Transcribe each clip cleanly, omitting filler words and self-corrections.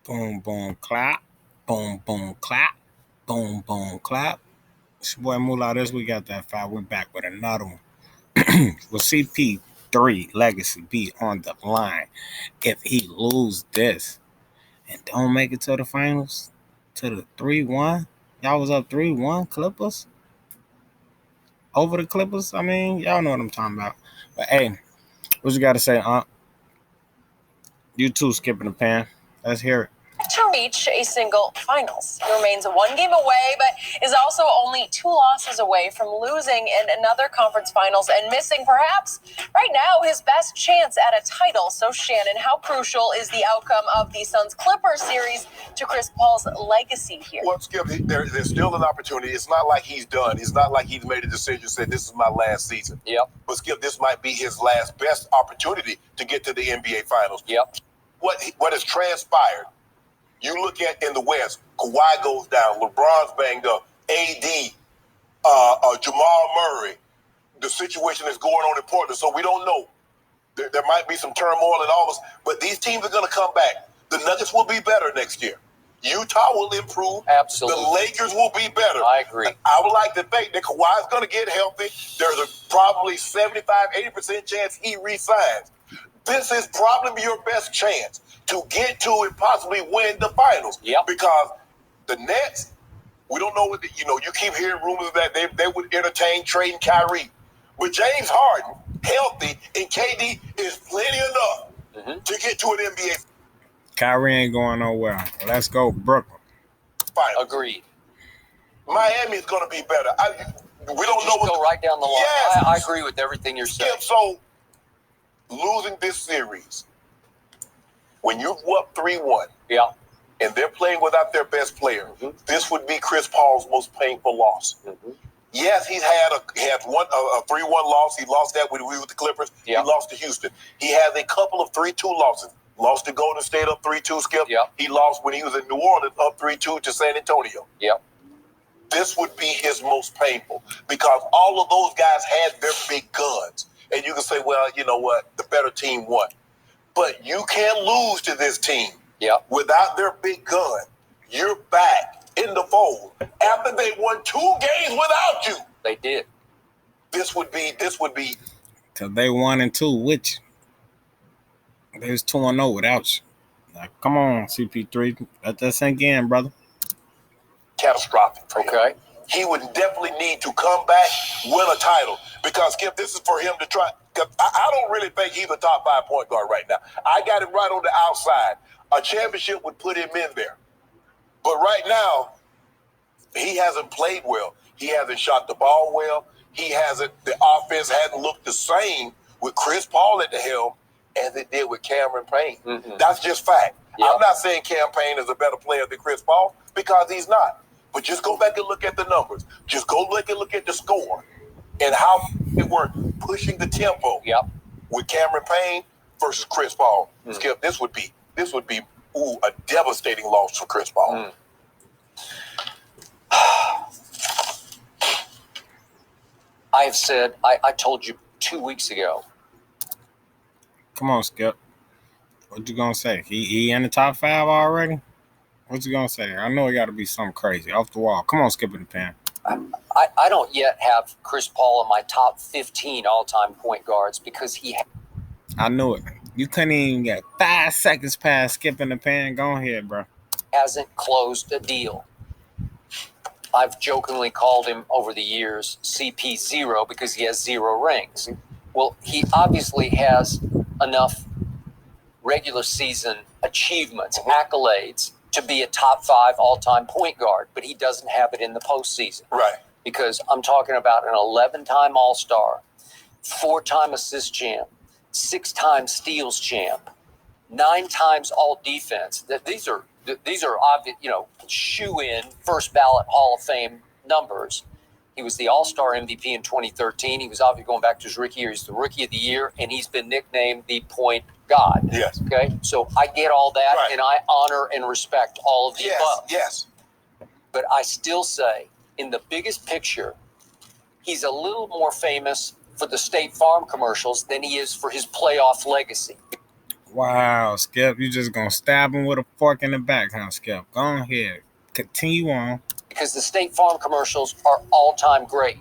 Boom, boom, clap. Boom, boom, clap. Boom, boom, clap. It's your boy Mullah. This we got that five. We're back with another one. Will CP3 legacy be on the line if he lose this and don't make it to the finals? To the 3-1? Y'all was up 3-1 Clippers? Over the Clippers? I mean, y'all know what I'm talking about. But hey, what you got to say, You too, skipping the pan. Let's hear it. To reach a single finals. He remains one game away, but is also only 2 losses away from losing in another conference finals and missing perhaps right now his best chance at a title. So Shannon, how crucial is the outcome of the Suns-Clippers series to Chris Paul's legacy here? Well, Skip, there's still an opportunity. It's not like he's done. It's not like he's made a decision, said this is my last season. Yep. But Skip, this might be his last best opportunity to get to the NBA Finals. Yep. What has transpired? You look at in the West, Kawhi goes down, LeBron's banged up, AD, Jamal Murray, the situation is going on in Portland, so we don't know. There might be some turmoil and all this, but these teams are going to come back. The Nuggets will be better next year. Utah will improve. Absolutely. The Lakers will be better. I agree. I would like to think that Kawhi's going to get healthy. There's a probably 75-80% chance he resigns. This is probably your best chance to get to and possibly win the finals. Yep. Because the Nets, we don't know what you keep hearing rumors that they would entertain trading Kyrie. But James Harden, healthy, and KD is plenty enough to get to an NBA Kyrie ain't going nowhere. Let's go, Brooklyn. finals. Agreed. Miami is going to be better. We don't Just know what go right down the line. Yes. I agree with everything you're saying. Skip, so losing this series, when you're up 3-1, Yeah. and they're playing without their best player, this would be Chris Paul's most painful loss. Yes, he had a 3-1 loss. He lost that with the Clippers. Yeah. He lost to Houston. He has a couple of 3-2 losses. Lost to Golden State up 3-2, Skip. Yeah. He lost when he was in New Orleans up 3-2 to San Antonio. Yep. This would be his most painful because all of those guys had their big guns. And you can say, well, you know what? The better team won. But you can't lose to this team Yep. without their big gun. You're back in the fold after they won 2 games without you. They did. This would be. Because they 1-2 with you. They was 2-0 without you. Like, come on, CP3. Let that sink in, brother. Catastrophic for him. Okay. He would definitely need to come back, win a title. Because, Skip, this is for him to try. I don't really think he's a top 5 point guard right now. I got him right on the outside. A championship would put him in there. But right now, he hasn't played well. He hasn't shot the ball well. The offense hasn't looked the same with Chris Paul at the helm as it did with Cameron Payne. That's just fact. Yep. I'm not saying Cam Payne is a better player than Chris Paul because he's not. But just go back and look at the numbers. Just go look at the score and how they were pushing the tempo with Cameron Payne versus Chris Paul. Skip, this would be a devastating loss for Chris Paul. I have said, I told you 2 weeks ago. Come on, Skip. What you gonna say? He in the top 5 already? What you gonna say? I know it got to be something crazy off the wall. Come on, Skip in the pan. I don't yet have Chris Paul in my top 15 all-time point guards because he I knew it. You couldn't even get 5 seconds past Skip in the pan. Go ahead, bro. hasn't closed a deal. I've jokingly called him over the years CP0 because he has 0 rings. Well, he obviously has enough regular season achievements, accolades, to be a top 5 all-time point guard, but he doesn't have it in the postseason. Right. Because I'm talking about an 11-time All-Star, 4-time assist champ, 6-time steals champ, 9 times All-Defense. These are obvious, shoe-in first ballot Hall of Fame numbers. He was the All-Star MVP in 2013. He was obviously going back to his rookie year. He's the Rookie of the Year, and he's been nicknamed the Point God. Yes. Okay, so I get all that, Right. and I honor and respect all of the above. Yes. But I still say, in the biggest picture, he's a little more famous for the State Farm commercials than he is for his playoff legacy. Wow, Skip, you just gonna stab him with a fork in the back, huh, Skip? Go ahead. Continue on. Because the State Farm commercials are all-time great.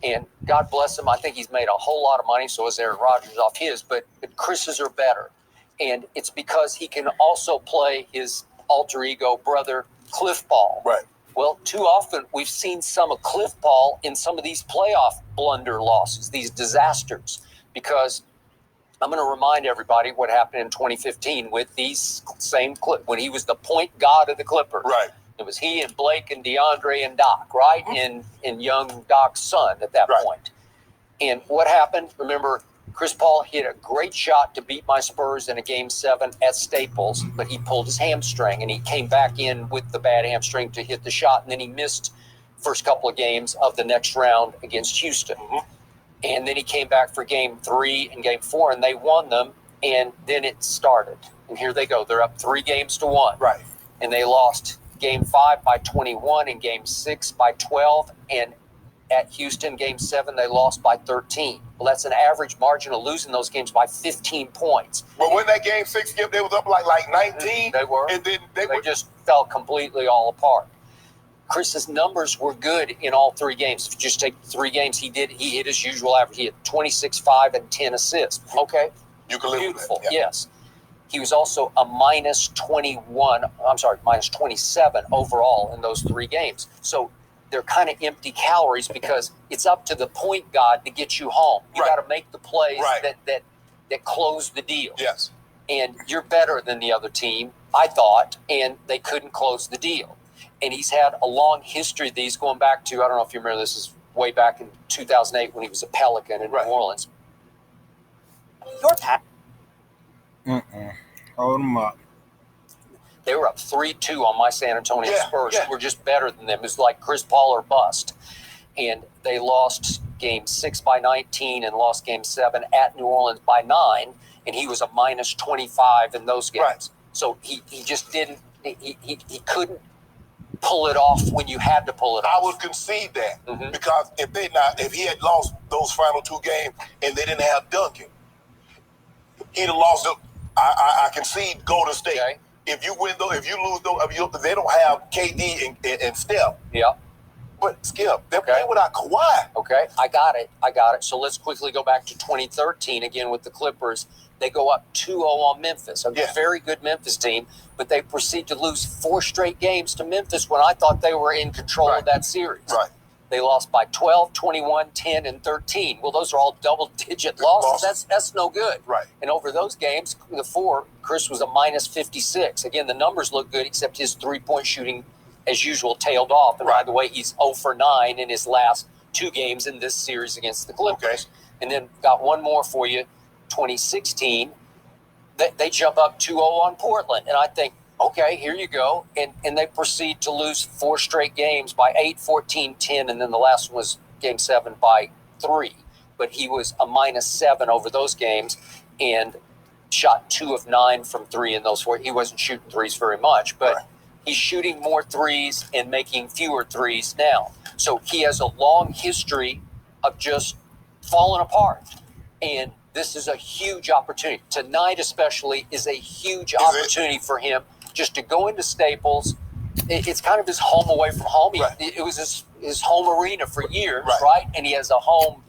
And God bless him, I think he's made a whole lot of money, so is Aaron Rodgers off his, but Chris's are better. And it's because he can also play his alter ego brother, Cliff Ball. Right. Well, too often we've seen some of Cliff Ball in some of these playoff blunder losses, these disasters, because I'm going to remind everybody what happened in 2015 with these same Clip when he was the point god of the Clippers. Right. It was he and Blake and DeAndre and Doc, right? Mm-hmm. And young Doc's son at that point. And what happened? Remember, Chris Paul hit a great shot to beat my Spurs in a Game 7 at Staples, but he pulled his hamstring, and he came back in with the bad hamstring to hit the shot, and then he missed first couple of games of the next round against Houston. Mm-hmm. And then he came back for Game 3 and Game 4, and they won them, and then it started. And here they go. They're up 3-1. Right. And they lost Game 5 by 21 and Game 6 by 12, and at Houston, Game 7, they lost by 13. Well, that's an average margin of losing those games by 15 points. But when that Game 6 game, they was up like 19. They were. And then They just fell completely all apart. Chris's numbers were good in all 3 games. If you just take 3 games, he hit his usual average. He had 26, 5, and 10 assists. Okay. You can live Beautiful. with that. Yeah. Yes. He was also a minus 27 overall in those 3 games. So they're kind of empty calories because it's up to the point guard to get you home. You got to make the plays that close the deal. Yes. And you're better than the other team, I thought, and they couldn't close the deal. And he's had a long history of these going back to, I don't know if you remember, this is way back in 2008 when he was a Pelican in New Orleans. Your pat. Hold them up. They were up 3-2 on my San Antonio Spurs. Yeah. Who were just better than them. It was like Chris Paul or bust. And they lost Game 6 by 19 and lost Game 7 at New Orleans by 9. And he was a minus 25 in those games. Right. So he just didn't, he couldn't pull it off when you had to pull it I off. would concede that because if he had lost those final 2 games and they didn't have Duncan, he'd have lost them. I concede Golden State. Okay. If you win though, if you lose though, they don't have KD and Steph. Yeah. But Skip, they're playing without Kawhi. Okay, I got it. So let's quickly go back to 2013 again with the Clippers. They go up 2-0 on Memphis, a very good Memphis team, but they proceed to lose 4 straight games to Memphis when I thought they were in control of that series. Right. They lost by 12, 21, 10, and 13. Well, those are all double-digit losses. That's no good. Right. And over those games, the 4, Chris was a minus 56. Again, the numbers look good, except his three-point shooting, as usual, tailed off. And by the way, he's 0 for 9 in his last 2 games in this series against the Clippers. Okay. And then got one more for you, 2016. They jump up 2-0 on Portland. And I think, okay, here you go. And they proceed to lose 4 straight games by 8, 14, 10. And then the last one was Game 7 by 3. But he was a minus 7 over those games and shot 2 of 9 from 3 in those 4. He wasn't shooting threes very much, but he's shooting more threes and making fewer threes now. So he has a long history of just falling apart. And this is a huge opportunity. Tonight especially is a huge opportunity for him just to go into Staples. It's kind of his home away from home. It was his home arena for years, right? And he has a home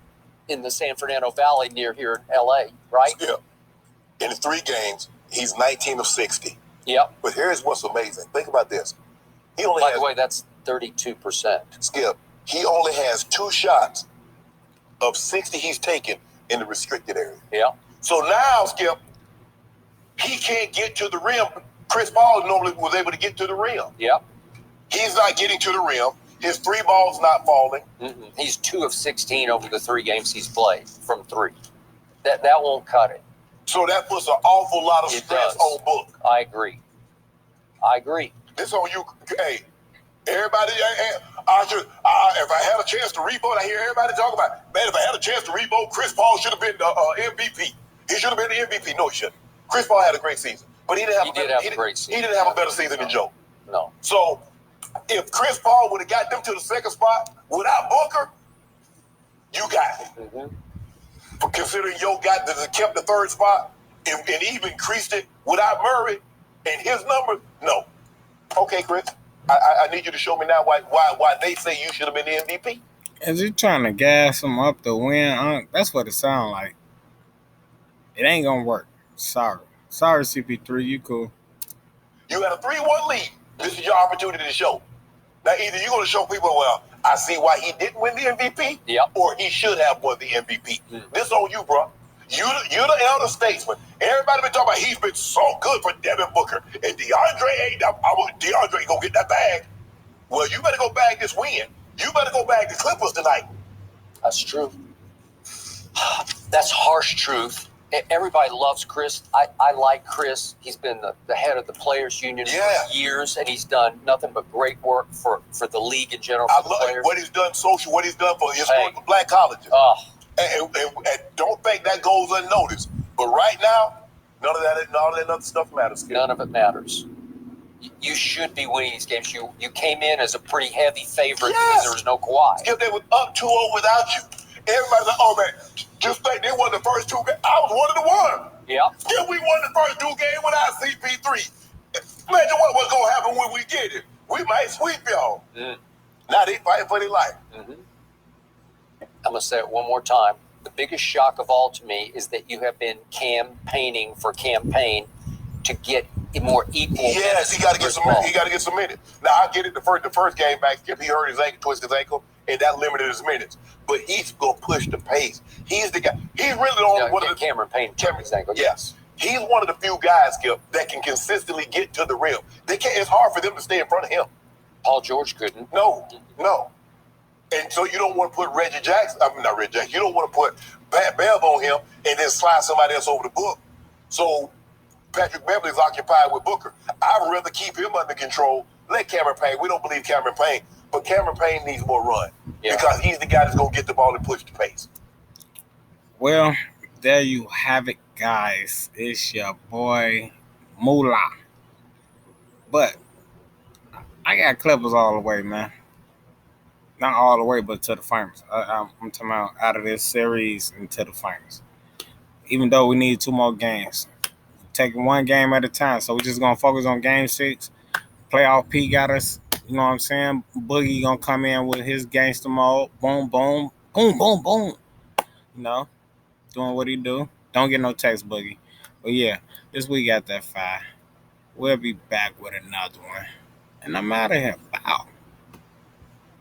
in the San Fernando Valley near here in L.A., right? Yeah. In the 3 games, he's 19 of 60. Yep. But here's what's amazing. Think about this. He only By the way, that's 32%. Skip, he only has 2 shots of 60 he's taken in the restricted area. Yeah. So now, Skip, he can't get to the rim. Chris Paul normally was able to get to the rim. Yep. He's not getting to the rim. His 3 balls not falling. He's 2 of 16 over the 3 games he's played from 3. That won't cut it. So that puts an awful lot of stress on Book. I agree. This on you. Hey, everybody, if I had a chance to revote, I hear everybody talk about, man, if I had a chance to revote, Chris Paul should have been the MVP. He should have been the MVP. No, he shouldn't. Chris Paul had a great season, but he didn't have a great season. He didn't have a better season than Joe. No. So if Chris Paul would have got them to the 2nd spot without Booker, you got it. But considering Yo kept the 3rd spot, and even increased it without Murray and his numbers? No. Okay, Chris, I need you to show me now why they say you should have been the MVP. Is he trying to gas him up to win? That's what it sounds like. It ain't gonna work. Sorry, CP3, you cool. You had a 3-1 lead. This is your opportunity to show. Now, either you're going to show people, well, I see why he didn't win the MVP, or he should have won the MVP. This on you, bro. You're the elder statesman. Everybody been talking about he's been so good for Devin Booker. And DeAndre ain't. DeAndre gonna get that bag. Well, you better go bag this win. You better go bag the Clippers tonight. That's true. That's harsh truth. Everybody loves Chris. I like Chris. He's been the head of the Players Union for years, and he's done nothing but great work for the league in general. I love what he's done social, what he's done for historical black colleges. And don't think that goes unnoticed. But right now, none of that other stuff matters. None of it matters. You should be winning these games. You came in as a pretty heavy favorite because there was no Kawhi. If they were up 2-0 without you, everybody's like, oh man, just think they won the first 2 games. I was one of the ones. Yeah. If we won the first 2 games without CP3, imagine what's going to happen when we get it. We might sweep y'all. Now they fighting for their life. I'm going to say it one more time. The biggest shock of all to me is that you have been campaigning for campaign to get more equal. Yes, he got to get some. He got to get some minutes. Now I get it. The first game back, he hurt his ankle, twisted his ankle, and that limited his minutes. But he's gonna push the pace. He's the guy. He's really the only one of the Cameron Payne. Cameron's ankle. Yes, he's one of the few guys, Skip, that can consistently get to the rim. They can't. It's hard for them to stay in front of him. Paul George couldn't. No. And so you don't want to put Reggie Jackson. I mean, not Reggie Jackson. You don't want to put Pat Bev on him and then slide somebody else over the book. So Patrick Beverly's occupied with Booker. I'd rather keep him under control. Let Cameron Payne. We don't believe Cameron Payne, but Cameron Payne needs more run because he's the guy that's going to get the ball and push the pace. Well, there you have it, guys. It's your boy, Mullah. But I got Clippers all the way, man. Not all the way, but to the finals. I'm talking about out of this series into the finals. Even though we need 2 more games. Taking 1 game at a time. So we're just going to focus on game 6. Playoff P got us, you know what I'm saying? Boogie going to come in with his gangster mode. Boom, boom, boom, boom, boom. You know, doing what he do. Don't get no text, Boogie. But yeah, this week got that 5. We'll be back with another one. And I'm out of here. Wow.